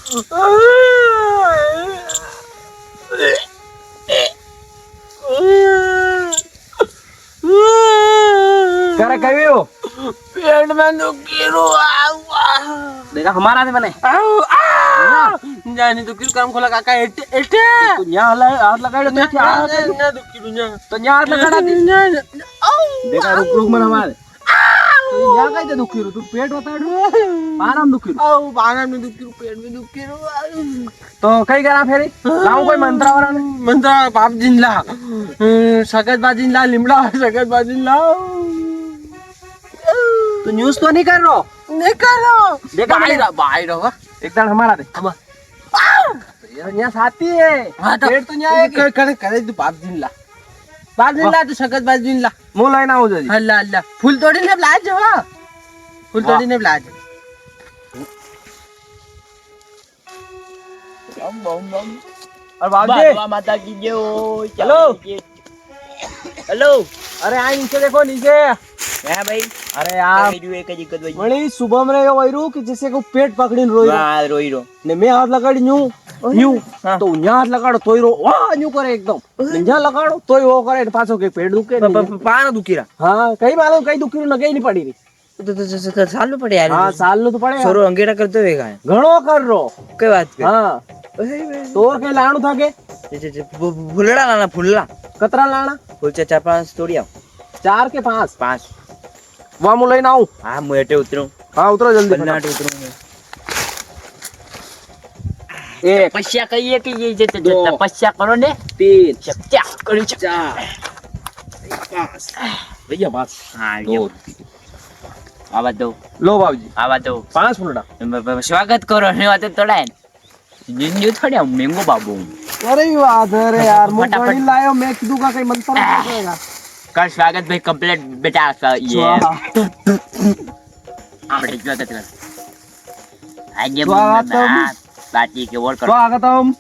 करे कहियो पेट में दुखी रो देखा हमारा ने बने जानी दुखी काम खोला काका एटे एटे तो यहाँ हाथ लगाए तो क्या ना दुखी दुनिया तो यहाँ हाथ लगा दी देखा रुक रुक मन हमारे तो यहाँ कहीं तो दुखी रो तू पेट बता दो पाराम दुखी रो आओ बाना में दुखी रो पेट में दुखी रो तो कहीं करा फेरी लाऊं कोई मंत्रा वाला मंत्रा बाप जिनला सगत बाजिनला लिमड़ा सगत बाजिनला तो न्यूज़ तो नहीं कर रहा देखा बाहर होगा एकदम हमारा दे यहाँ साथी है हाँ तो पेट तो यहाँ है करे तू बाप जिनला तो सगत बाजिनला मुंह लाइन आओ जी अल्लाह अल्लाह फूल तोड़ी ने ब्लाज हो फूल तोड़ी ने ब्लाज और बाबू माता की जय हो हेलो हेलो अरे यहाँ नीचे देखो नीचे है भाई अरे यार एक दिक्कत भाई मणि सुबह में यो वैरू कि जैसे को पेट पकड़ी रोई हां रोई रो ने मैं हाथ लगाड़ी न्यू तो यहाँ हाथ लगाड़ो तोय रो वाह न्यू करे एकदम यहाँ लगाड़ो तोय वो करे पाछो के पेट दुखे पाना दुखी रहा हाँ कई मालूम कई दुखी रो नगे नहीं पड़ी रही तो साल में पड़े यार हाँ साल नो तो पड़े छोरो अंगेड़ा करते हुए का घणो कर रो कई बात पे हाँ तोर के लाणू था के फुलड़ा लाना फुलड़ा कतरा लाना फुल 4-5 तोड़ी आओ 4 के 5 5 वहाँ मुँह लेना आऊँ हाँ मुझे उतरूँ हाँ उतरो जल्दी पन्नाटे उतरूँ एक तपस्या कहिए कि ये जैसे तपस्या करो ने 3 सत्या करो 4 5 भैया बस हाँ ये आवाज दो लो बाबूजी आवाज दो 5 फुलड़ा स्वागत करो ने वाते तोड़ा है जिंजू थोड़े मैंगो बाबू अरे बात है रे यार मुंह फटाफट। पानी लायो मैं किदू का कहीं मंत्र करेगा कर स्वागत भाई कंप्लीट बेटा का ये आपने स्वागत कर आज ये स्वागतम। बाती के और करो स्वागतम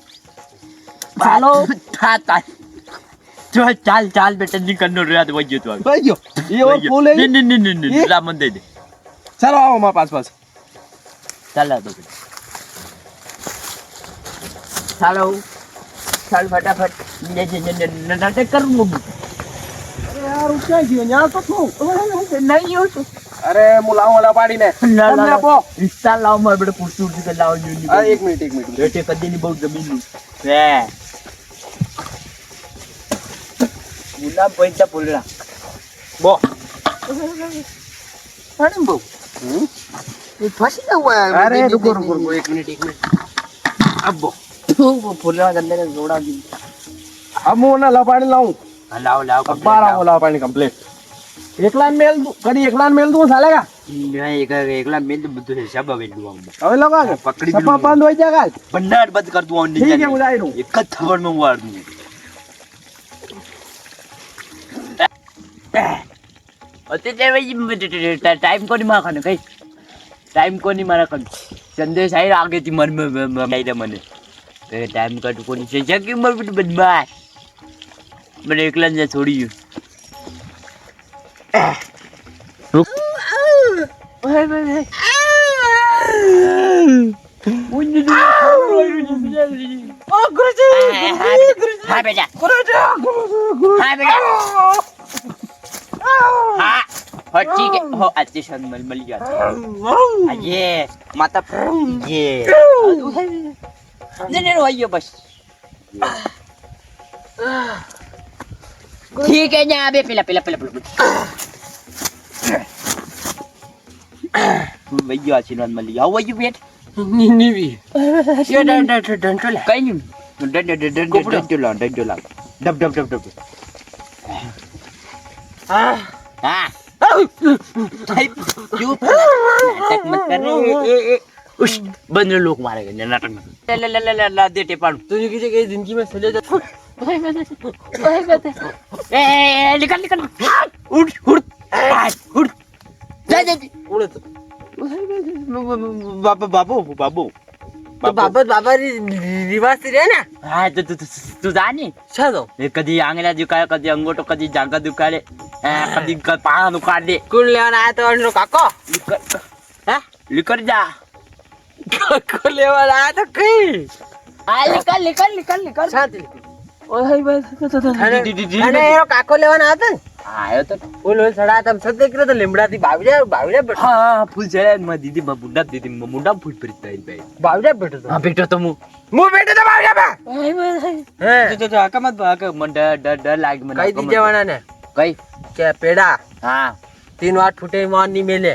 चालो था जो चाल चाल बेटा निकल नो रहा तो वही तो भैया ये और फूल है नहीं ला मन दे दे चलो आओ हमारे पास चल दो चलो चल फटाफट नाटक कर मूवी अरे यार क्या किया यहाँ तो तू नहीं हो तो अरे मुलाओ वाला पाड़ी ने ला हमने ला आपो रिश्ता लाओ मैं बड़े पुष्ट उठ के लाओ यूनी अरे एक मिनट बेटे कदी नहीं बहुत जमीन ली वे मुला पैसा पुलड़ा बो अरे बो ये फंसी हुआ है अरे रुको एक मिनट अब बो वो पुलड़ा गंदे ने जोड़ा दी अब मुंह ना लपाड़ी लाऊं लाओ लाओ अब 12 वाला पानी कंप्लीट एकला मेल दू कदी एकला मेल दू सालेगा मैं एकला मेन तो बुद्धू से सब अवे लूंगा હવે લગા કે पकड़ी સપા બંધ હોય જાગા भंडार बंद कर दूं ठीक है હું જાઈ રહું एक थप्पड़ में मार दूं अते ते भाई टाइम को नहीं मार खाने कहीं टाइम को नहीं मारा खाने संदेश आई आगे थी मन में आई था मने तो टाइम का को नहीं चाहिए कि मर बिट बदमाश मैंने एकला ने छोड़ी रुक ओए भाई ओ गुरुजी हां बेटा हां बेटा हाँ हो ठीक है हो अच्छे से मल गया ये माता ये नहीं रोइए बस ठीक है ना अबे पिला भैया आशीर्वाद मल गया वही बेट ની વી ये डंटोला कहीं नहीं डंटोला डब हाँ चुप नाटक मत कर रे उस बंदर लोग मारेंगे नाटक में ला देते पान तुझे किसी के जिंदगी में चले जा ए निकल उठ जा उड़े तो बाबू तो बाबा रिवाज रे ना हाँ तू जानी छादो कधी आंगल्या दुखाळे कधी अंगोटो कधी जागा दुखाळे कधी पाहा दुखाडे कोण लेवाना आया तो अंडो काको हाँ लिकर जा કાકો લેવા આયા તો કઈ નિકાલ શાંતિ ઓય ભાઈ અને એનો કાકો લેવાના હતા ને આયો તો ફૂલ સડા તમ સદે કર્યો તો લીમડાથી બાવડ્યા બેઠો હા ફૂલ ચડ્યા માં દીદી માં મુંડા દીદી મુંડા ફૂલ પડી ભાઈ બાવડ્યા બેઠો તો હા બેટો તો હું બેઠો તો બાવડ્યા હે તો આકામાં આકા મને ડર લાગે મને કઈ દી જવાના ને કઈ કે પેડા હા 3 વાર ફૂટે માર ની મેલે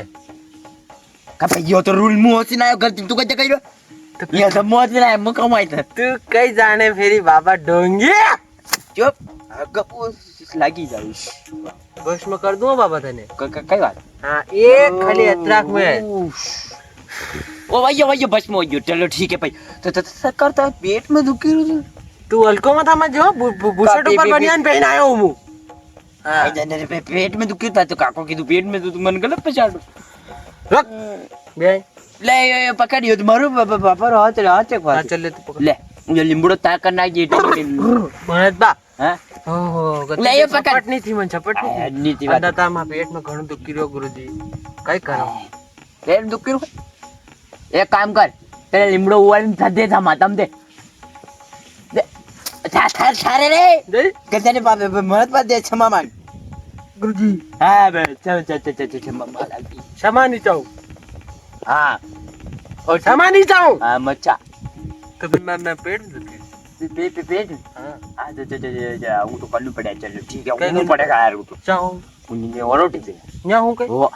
કપાઈ ગયો તો રૂલ મુ હોસી નાયો કરતી તું કઈ કર્યો યે તો મોજ ના મુ કમાઈ તા તું કઈ જાણે ફેરી બાબા ડોંગી ચૂપ કપૂસ લાગી જાવીશ બસ માં કર દઉં બાબા તને કઈ વાત हाँ एक खाली अतराक में ओ भैया बस में हो गयो चलो ठीक है भाई तो करता पेट में दुखी रहो तू हल्को मत मत जो बुशर्ट ऊपर बनियान पहन आया हूं मैं हां जाने रे पेट में दुखी था तो काको की तू पेट में तो मन गलत पछाड़ रख बे ले पकड़ियो तुम्हारो पापा हाथ एक बात चल ले तू पकड़ ले मुझे लिंबड़ो ताक करना है मनत बा हां ओहो ले ये पकड़ छपट नहीं थी मन छपट नहीं थी दादा માં પેટ માં ઘણું દુખી રહ્યો ગુરુજી કઈ કરો પેટ દુખી રહ્યો એક કામ કર પેલા લીમડો ઉવાળીને થદે થા માતામ દે થારે રે દે કતને પાપે મરત પા દે છમા માંગ ગુરુજી હા બે છમા માંગ क्षमा नहीं चाहूं हाँ और क्षमा नहीं चाहूं हाँ मच्छा तो मैं पेट दुखे पेट हाँ हाँ तो वो तो करना पड़ेगा चलो ठीक है वो पड़ेगा यार वो तो चाहूं उन्हें और रोटी दे न्या हूं के वो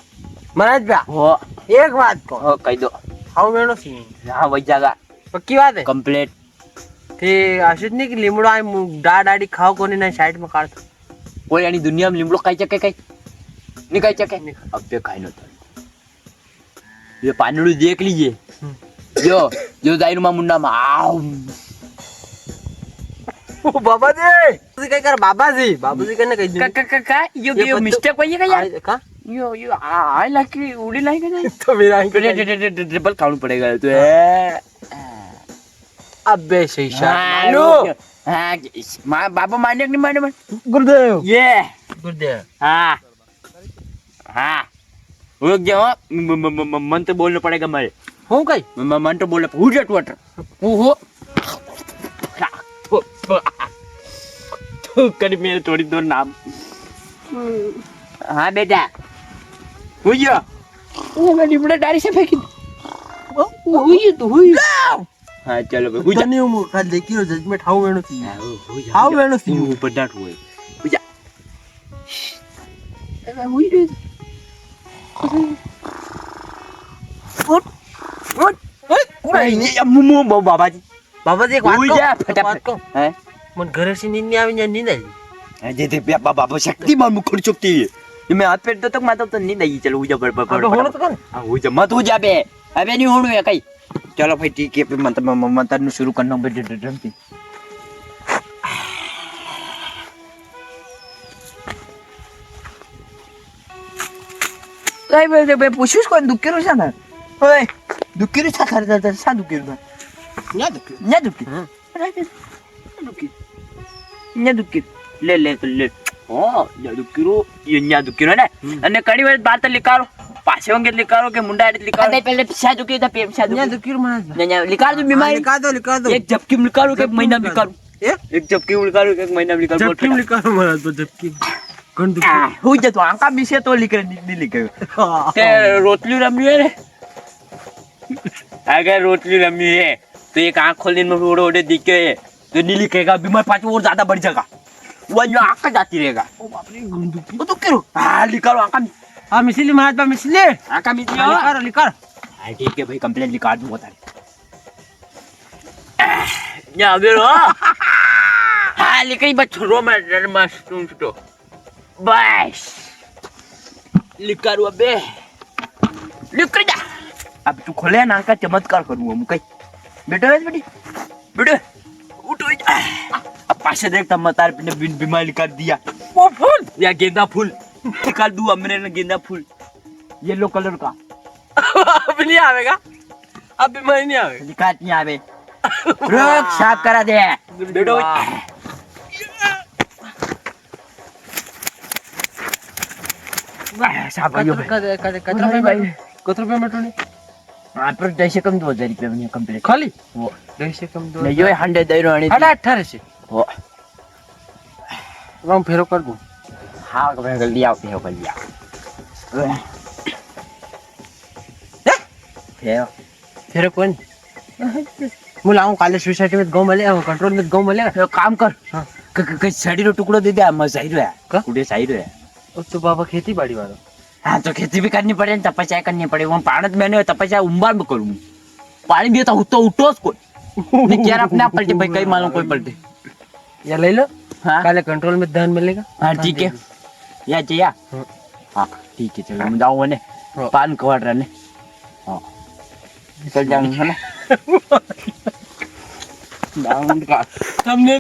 महाराज भैया वो एक बात को हो कह दो हाउ मेनो सी हाँ वही जगह पक्की बात है कंप्लीट ते आशित नहीं कि लीमड़ो आए डाडी खाओ कोनी ना साइड में काट कोई यानी दुनिया में लिमड़ो खाई चके नहीं खाई चके अब पे खाई नो तो ये पानड़ू देख लीजिए जो दाई मा मुंडा में आओ ओ बाबा जी कहीं कर बाबूजी करने कहीं का ये मिस्टेक हुई है यार का यो आई लाइक उड़ी लाइक है तो मेरा ट्रिपल काउंट पड़ेगा तो अबे शीशा मानो हां मां बाबा माने नहीं माने गुरुदेव ये गुरुदेव हाँ हाँ रुक जाओ मन तो बोलना पड़ेगा मेरे हूं कई मन तो बोलना हो जट वाटर ओहो तो कर मेरे थोड़ी दो नाम हाँ बेटा हुई वो मैं लिमड़ा डारी से फेंकी हुई तो हुई हाँ चलो भाई हुई नहीं हूं खाली देखियो जजमेंट हाउ वेणो थी हाउ वेणो थी ऊपर डाट हुए हुई जा हुई रे बाबा जी एक बात हुई को जा फटाफट हैं मन घर से नींद नहीं आवी नींद आई जे थे बाबा शक्ति मार मुखड़ चुपती है ये मैं हाथ पेट तो तक माता तो नींद आई चलो हुई जा अब होना तो कौन हां हुई जा मत हो जा बे अबे नहीं होणू है कई चलो भाई ठीक है पे मंत्र नु शुरू करना बे ड्रमती काय बे पूछूस कोण दुखेरो छा ना ओय दुखेरो छा खर सा दुखेरो न्या दुखी ले ले ओ न्या दुखी ने અને ઘણી વાર બાત લીકારો પાછે અંગે લીકારો કે મુંડા એટલે લીકારો અરે પહેલે પીછા દુખી તો પીછા દુખી न्या दुखी मना न्या લીકાર દો બીમારી लिखा दो એક ઝપકી લીકારો કે મહિના લીકારો એક ઝપકી લીકારો કે મહિના લીકારો जबकि लिखा मना तो जबकि कौन दुखी હું જતો આંકા બીસે તો લીકર ની લીકર તે રોટલી રમી રે अगर रोटली रमी है तो एक आँख खोलने में रोड़े दिखे तो नहीं लिखेगा बीमार पाँच और ज्यादा बढ़ जाएगा वो जो आँख जाती रहेगा ओ बाप रे दुखी तो क्यों हाँ लिखा आँखा हां मिसली महाराज बा मिसली आँखा मिली लिखा हाँ ठीक है भाई कंप्लेंट लिखा दूँ बता या बेरो हाँ लिखी बस रो मैं मस्त तो बस लिखा रू अबे लिख जा अब तू खोले ना का चमत्कार करूँ हम कहीं बेटो है बेटी उठो अब पासे देखता मतार ने बीमारी कर दिया वो फूल या गेंदा फूल निकाल दूँ हमने ना गेंदा फूल येलो कलर का अब नहीं आवेगा अब बीमारी नहीं आवेगा निकाल नहीं आवे रोक साफ करा दे बेटो साफ करो कत रुपए में टोनी આપણે 10,000 रुपये में कंप्लीट खाली वो 10 नहीं जो 100 दे रहा है 18 છે वो હું ફેરો કર દઉં हाँ मैं जल्दी आओ फिर जल्दी आओ फिर ફેરો કોઈ નહીં હું લાવું કાલે સોસાયટી में गांव में ले कंट्रोल में गांव में ले तो काम कर हाँ। कई साड़ी रो टुकड़ो दे दे मैं सही रहा का? कुड़े सही रहा उस तो बाबा खेती बाड़ी वाला हाँ तो खेती भी करनी पड़े तपस्या करनी पड़े वहाँ पाणत मैंने तपस्या उम्बार में करूँ पानी भी तो उठो उसको नहीं क्या अपने आप पलटे भाई कहीं मालूम कोई पलटे या ले लो हाँ काले कंट्रोल में धान मिलेगा हाँ ठीक है या जया हाँ। हाँ ठीक है चलो मैं जाऊँ ने हाँ। पान कवाड़ रहने हाँ चल जाऊँ है ना डाउन का हमने